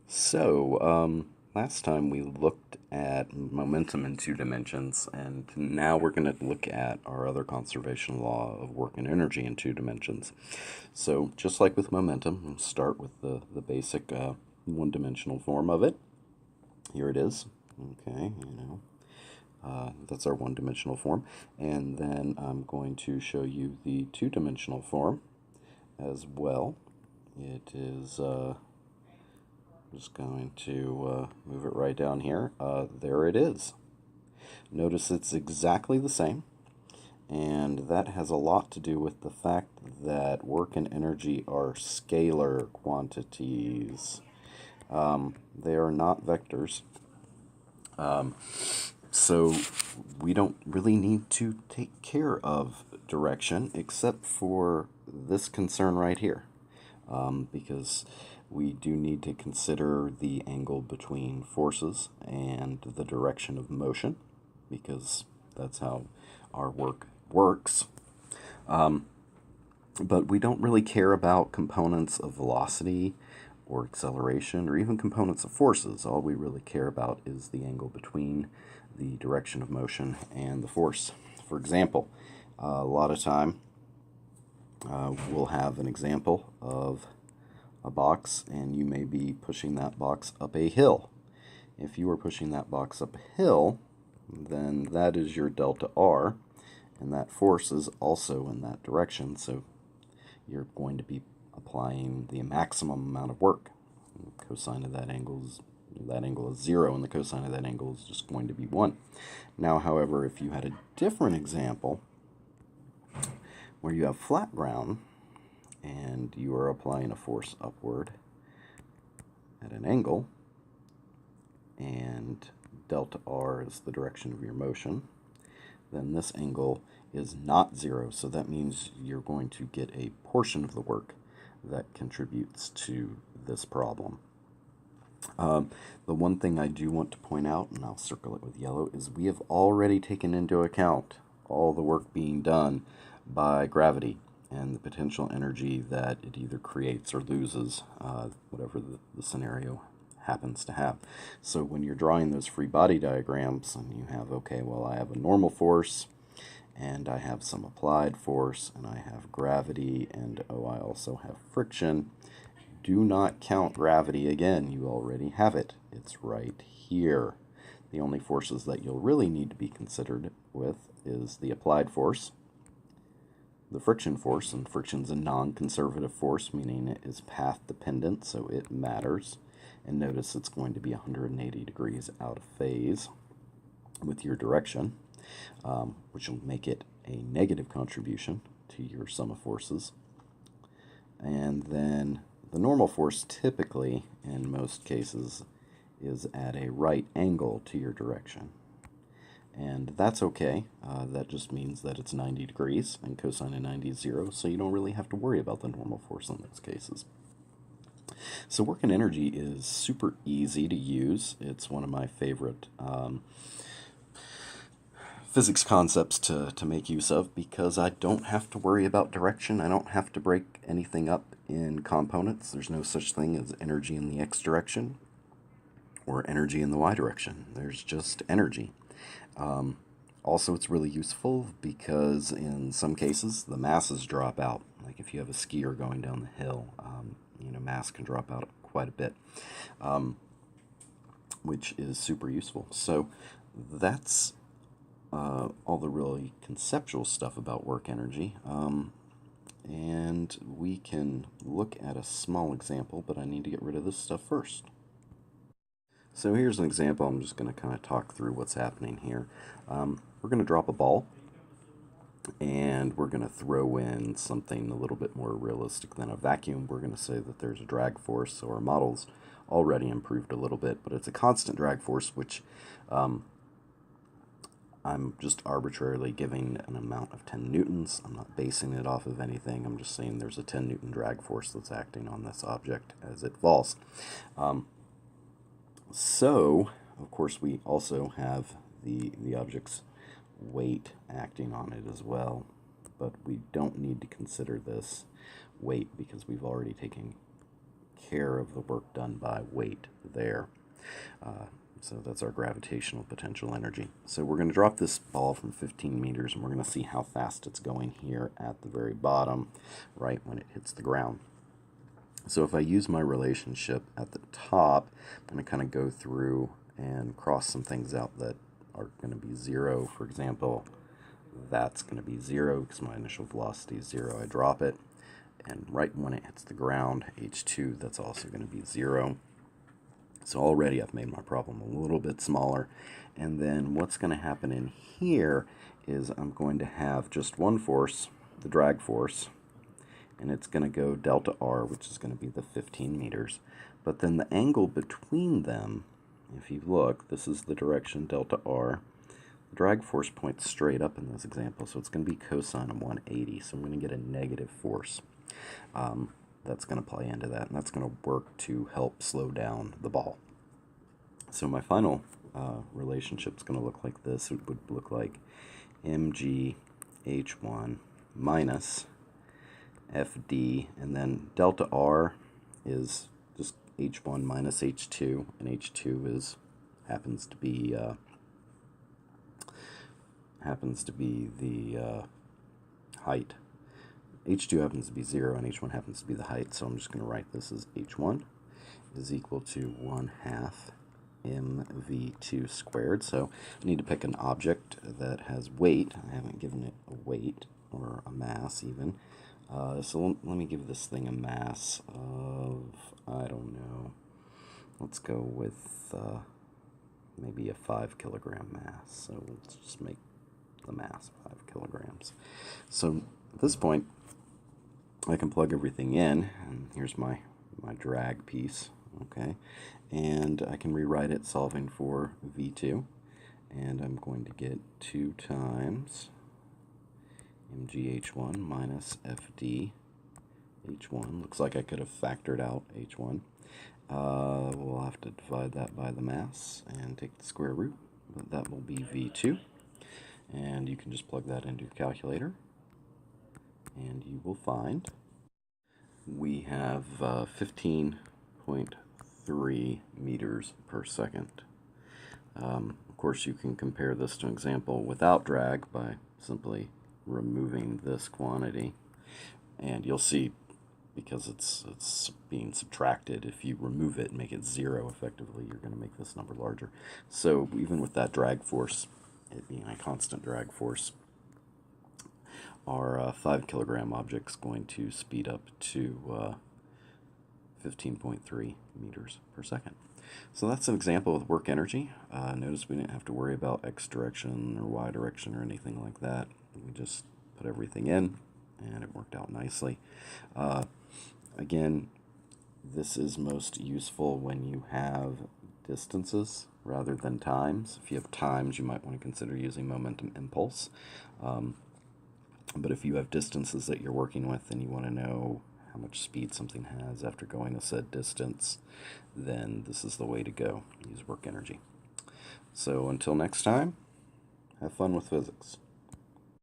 Last time we looked at momentum in two dimensions, and now we're going to look at our other conservation law of work and energy in two dimensions. So, just like with momentum, we'll start with the basic one-dimensional form of it. Here it is. Okay, that's our one-dimensional form. And then I'm going to show you the two-dimensional form as well. It is just going to move it right down here. There it is. Notice it's exactly the same, and that has a lot to do with the fact that work and energy are scalar quantities. They are not vectors. So we don't really need to take care of direction except for this concern right here, because we do need to consider the angle between forces and the direction of motion, because that's how our work works. But we don't really care about components of velocity or acceleration or even components of forces. All we really care about is the angle between the direction of motion and the force. For example, a lot of time we'll have an example of a box, and you may be pushing that box up a hill. If you are pushing that box up a hill, then that is your delta R, and that force is also in that direction, so you're going to be applying the maximum amount of work. The cosine of that angle is 0, and the cosine of that angle is just going to be 1. Now, however, if you had a different example where you have flat ground and you are applying a force upward at an angle, and delta R is the direction of your motion, then this angle is not 0, so that means you're going to get a portion of the work that contributes to this problem. The one thing I do want to point out, and I'll circle it with yellow, is we have already taken into account all the work being done by gravity and the potential energy that it either creates or loses, whatever the scenario happens to have. So when you're drawing those free body diagrams and you have, okay, well, I have a normal force, and I have some applied force, and I have gravity, and oh, I also have friction. Do not count gravity again. You already have it. It's right here. The only forces that you'll really need to be considered with is the applied force, the friction force, and friction's a non-conservative force, meaning it is path dependent, so it matters. And notice it's going to be 180 degrees out of phase with your direction, which will make it a negative contribution to your sum of forces. And then the normal force typically, in most cases, is at a right angle to your direction. And that's okay. That just means that it's 90 degrees, and cosine of 90 is 0, so you don't really have to worry about the normal force in those cases. So work and energy is super easy to use. It's one of my favorite physics concepts to make use of, because I don't have to worry about direction. I don't have to break anything up in components. There's no such thing as energy in the x direction or energy in the y direction. There's just energy. Also, it's really useful because in some cases the masses drop out. Like if you have a skier going down the hill, mass can drop out quite a bit, which is super useful. So that's all the really conceptual stuff about work energy. And we can look at a small example, but I need to get rid of this stuff first. So here's an example. I'm just going to kind of talk through what's happening here. We're going to drop a ball, and we're going to throw in something a little bit more realistic than a vacuum. We're going to say that there's a drag force, so our model's already improved a little bit, but it's a constant drag force, which I'm just arbitrarily giving an amount of 10 newtons. I'm not basing it off of anything. I'm just saying there's a 10 Newton drag force that's acting on this object as it falls. So, of course, we also have the object's weight acting on it as well, but we don't need to consider this weight because we've already taken care of the work done by weight there. So that's our gravitational potential energy. So we're going to drop this ball from 15 meters, and we're going to see how fast it's going here at the very bottom, right when it hits the ground. So if I use my relationship at the top, I'm going to kind of go through and cross some things out that are going to be 0. For example, that's going to be 0 because my initial velocity is 0. I drop it, and right when it hits the ground, h2, that's also going to be 0. So already I've made my problem a little bit smaller. And then what's going to happen in here is I'm going to have just one force, the drag force, and it's going to go delta r, which is going to be the 15 meters. But then the angle between them, if you look, this is the direction delta r. The drag force points straight up in this example, so it's going to be cosine of 180. So I'm going to get a negative force. That's going to play into that, and that's going to work to help slow down the ball. So my final relationship is going to look like this. It would look like mg h1 minus fd, and then delta r is just h1 minus h2, and h2 happens to be the height. h2 happens to be 0, and h1 happens to be the height, so I'm just going to write this as h1 is equal to 1/2 mv2 squared. So I need to pick an object that has weight. I haven't given it a weight or a mass even. So let me give this thing a mass of, I don't know, let's go with maybe a 5 kilogram mass. So let's just make the mass 5 kilograms. So at this point, I can plug everything in, and here's my drag piece, okay? And I can rewrite it solving for V2, and I'm going to get 2 times mgh1 minus fd h1. Looks like I could have factored out h1. We'll have to divide that by the mass and take the square root, but that will be V2. And you can just plug that into your calculator, and you will find we have 15.3 meters per second. Of course, you can compare this to an example without drag by simply removing this quantity, and you'll see, because it's being subtracted, if you remove it and make it 0 effectively, you're going to make this number larger. So even with that drag force, it being a constant drag force, our 5 kilogram object's going to speed up to 15.3 meters per second. So that's an example of work energy. Notice we didn't have to worry about X direction or Y direction or anything like that. We just put everything in, and it worked out nicely. Again, this is most useful when you have distances rather than times. If you have times, you might want to consider using momentum impulse. But if you have distances that you're working with and you want to know how much speed something has after going a said distance, then this is the way to go. Use work energy. So until next time, have fun with physics.